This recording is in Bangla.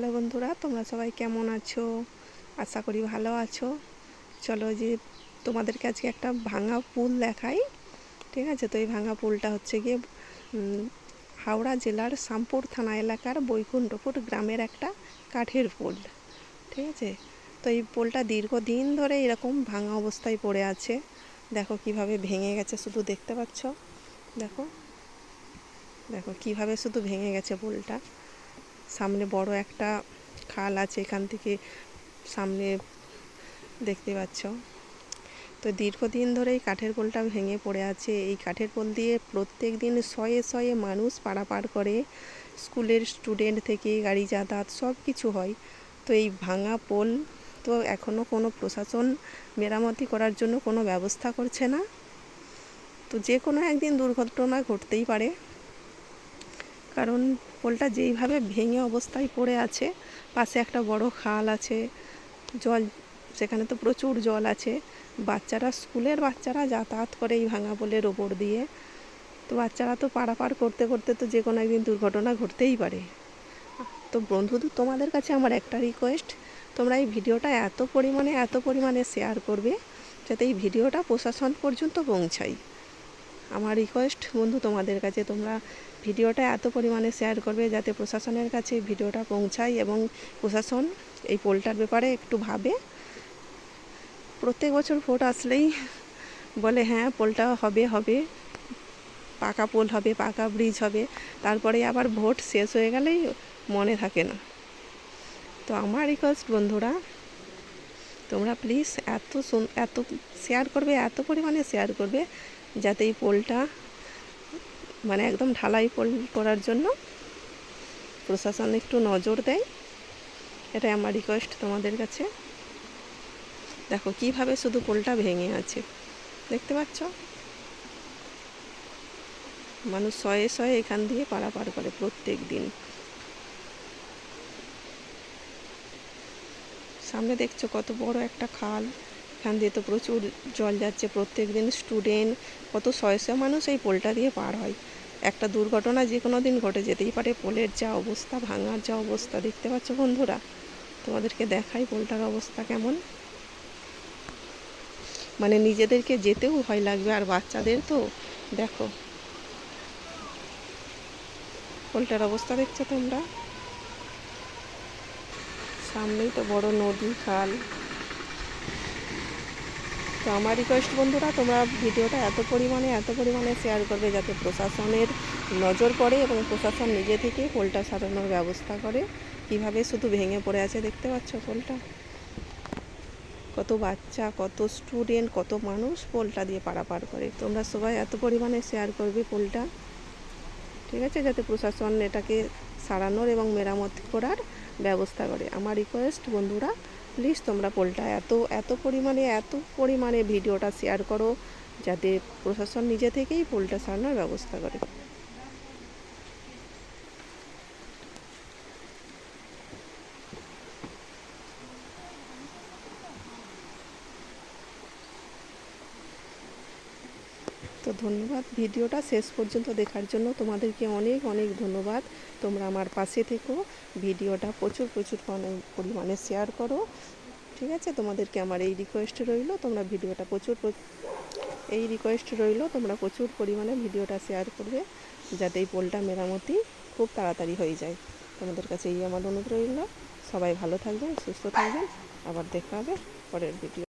হ্যালো বন্ধুরা, তোমরা সবাই কেমন আছো? আশা করি ভালো আছো। চলো যে তোমাদেরকে আজকে একটা ভাঙা পুল দেখাই। ঠিক আছে, তো এই ভাঙা পুলটা হচ্ছে গিয়ে হাওড়া জেলার শামপুর থানা এলাকার বৈকুণ্ঠপুর গ্রামের একটা কাঠের পুল। ঠিক আছে, তো এই পুলটা দীর্ঘদিন ধরে এরকম ভাঙা অবস্থায় পড়ে আছে। দেখো কিভাবে ভেঙে গেছে, শুধু দেখতে পাচ্ছ। দেখো দেখো কিভাবে শুধু ভেঙে গেছে পুলটা। সামনে বড় একটা খাল আছে, এখান থেকে সামনে দেখতে পাচ্ছ। তো দীর্ঘদিন ধরে এই কাঠের পোলটা ভেঙে পড়ে আছে। এই কাঠের পোল দিয়ে প্রত্যেক দিন শয়ে শয়ে মানুষ পারাপার করে। স্কুলের স্টুডেন্ট থেকে গাড়ি যাতায়াত সব কিছু হয়। তো এই ভাঙা পোল তো এখনও কোনো প্রশাসন মেরামতি করার জন্য কোনো ব্যবস্থা করছে না। তো যে কোনো একদিন দুর্ঘটনা ঘটতেই পারে, কারণ পোলটা যেইভাবে ভেঙে অবস্থায় পড়ে আছে, পাশে একটা বড় খাল আছে, জল, সেখানে তো প্রচুর জল আছে। স্কুলের বাচ্চারা যাতায়াত করে এই ভাঙা পোলের ওপর দিয়ে। তো বাচ্চারা তো পারাপার করতে করতে তো যে কোনো একদিন দুর্ঘটনা ঘটতেই পারে। তো বন্ধুদের তোমাদের কাছে আমার একটা রিকোয়েস্ট, তোমরা এই ভিডিওটা এত পরিমাণে শেয়ার করবে যাতে এই ভিডিওটা প্রশাসন পর্যন্ত পৌঁছায়। আমার রিকোয়েস্ট বন্ধু তোমাদের কাছে, তোমরা ভিডিওটা এত পরিমাণে শেয়ার করবে যাতে প্রশাসনের কাছে ভিডিওটা পৌঁছায় এবং প্রশাসন এই পোলটার ব্যাপারে একটু ভাবে। প্রত্যেক বছর ভোট আসলেই বলে হ্যাঁ পোলটা হবে, পাকা পোল হবে, পাকা ব্রিজ হবে, তারপরে আবার ভোট শেষ হয়ে গেলেই মনে থাকে না। তো আমার রিকোয়েস্ট বন্ধুরা, তোমরা প্লিজ এত শেয়ার করবে, এত পরিমাণে শেয়ার করবে যাতে এই পোলটা একদম ঢালাই পোল করার জন্য প্রশাসন একটু নজর দেয়। এটাই আমার রিকোয়েস্ট তোমাদের কাছে। দেখো কিভাবে শুধু পোলটা ভেঙে আছে, দেখতে পাচ্ছ। মানুষ শয়ে শয়ে এখান দিয়ে পারাপার করে প্রত্যেক দিন। সামনে দেখছো কত বড় একটা খাল, এখান দিয়ে তো প্রচুর জল যাচ্ছে প্রত্যেক দিন। স্টুডেন্ট কত শয়ে শয়ে মানুষ এই পোলটা দিয়ে পার হয়। একটা দুর্ঘটনা যে কোনো দিন ঘটে যেতেই পারে। পোলের যা অবস্থা, ভাঙার যা অবস্থা দেখতে পাচ্ছ বন্ধুরা। তোমাদেরকে দেখাই পোলটার অবস্থা কেমন। নিজেদেরকে যেতেও ভয় লাগবে, আর বাচ্চাদের তো দেখো পোলটার অবস্থা দেখছো তোমরা। সামনেই তো বড় নদী, খাল। তো আমার রিকোয়েস্ট বন্ধুরা, তোমরা ভিডিওটা এত পরিমাণে শেয়ার করবে যাতে প্রশাসনের নজর পড়ে এবং প্রশাসন নিজে থেকে পোলটা সারানোর ব্যবস্থা করে। কিভাবে শুধু ভেঙে পড়ে আছে দেখতে পাচ্ছ পোলটা। কত বাচ্চা, কত স্টুডেন্ট, কত মানুষ পোলটা দিয়ে পারাপার করে। তোমরা সবাই এত পরিমাণে শেয়ার করবে পোলটা, ঠিক আছে, যাতে প্রশাসন এটাকে সারানোর এবং মেরামতি করার ব্যবস্থা করে। আমার রিকোয়েস্ট বন্ধুরা, প্লিজ তোমরা পোলটা এত পরিমাণে ভিডিওটা শেয়ার করো যাতে প্রশাসন নিজে থেকেই পোলটা সারানোর ব্যবস্থা করে। তো ধন্যবাদ ভিডিওটা শেষ পর্যন্ত দেখার জন্য। তোমাদেরকে অনেক ধন্যবাদ। তোমরা আমার পাশে থেকো, ভিডিওটা প্রচুর পরিমাণে শেয়ার করো, ঠিক আছে। তোমাদেরকে আমার এই রিকোয়েস্ট রইল, তোমরা ভিডিওটা তোমরা প্রচুর পরিমাণে ভিডিওটা শেয়ার করবে যাতে এই পোলটা মেরামতি খুব তাড়াতাড়ি হয়ে যায়। তোমাদের কাছে এই আমার অনুরোধ রইল। সবাই ভালো থাকবেন, সুস্থ থাকবেন। আবার দেখা হবে পরের ভিডিও।